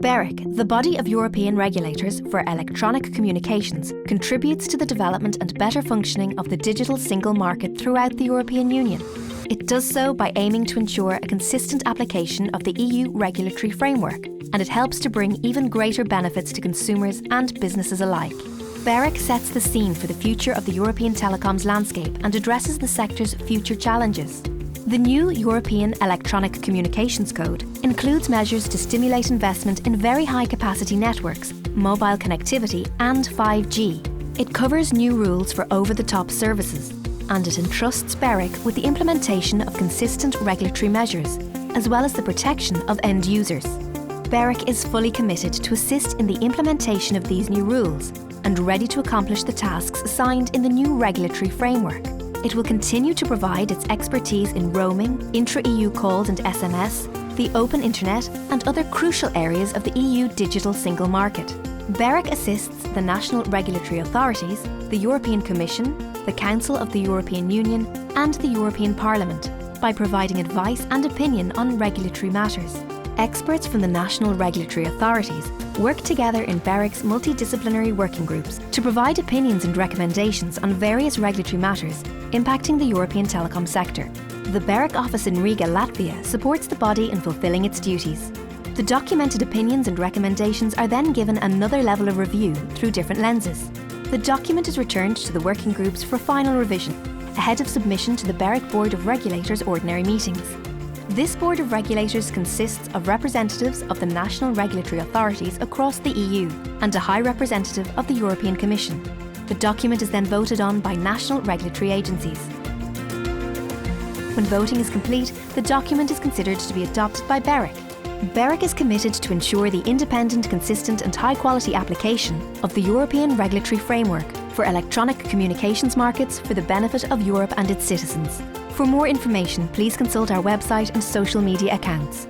BEREC, the body of European regulators for electronic communications, contributes to the development and better functioning of the digital single market throughout the European Union. It does so by aiming to ensure a consistent application of the EU regulatory framework, and it helps to bring even greater benefits to consumers and businesses alike. BEREC sets the scene for the future of the European telecoms landscape and addresses the sector's future challenges. The new European Electronic Communications Code includes measures to stimulate investment in very high-capacity networks, mobile connectivity and 5G. It covers new rules for over-the-top services, and it entrusts BEREC with the implementation of consistent regulatory measures, as well as the protection of end users. BEREC is fully committed to assist in the implementation of these new rules and ready to accomplish the tasks assigned in the new regulatory framework. It will continue to provide its expertise in roaming, intra-EU calls and SMS, the open internet and other crucial areas of the EU digital single market. BEREC assists the national regulatory authorities, the European Commission, the Council of the European Union and the European Parliament by providing advice and opinion on regulatory matters. Experts from the national regulatory authorities work together in BEREC's multidisciplinary working groups to provide opinions and recommendations on various regulatory matters impacting the European telecom sector. The BEREC office in Riga, Latvia supports the body in fulfilling its duties. The documented opinions and recommendations are then given another level of review through different lenses. The document is returned to the working groups for final revision, ahead of submission to the BEREC Board of Regulators ordinary meetings. This Board of Regulators consists of representatives of the national regulatory authorities across the EU and a High Representative of the European Commission. The document is then voted on by national regulatory agencies. When voting is complete, the document is considered to be adopted by BEREC. BEREC is committed to ensure the independent, consistent and high-quality application of the European regulatory framework for electronic communications markets for the benefit of Europe and its citizens. For more information, please consult our website and social media accounts.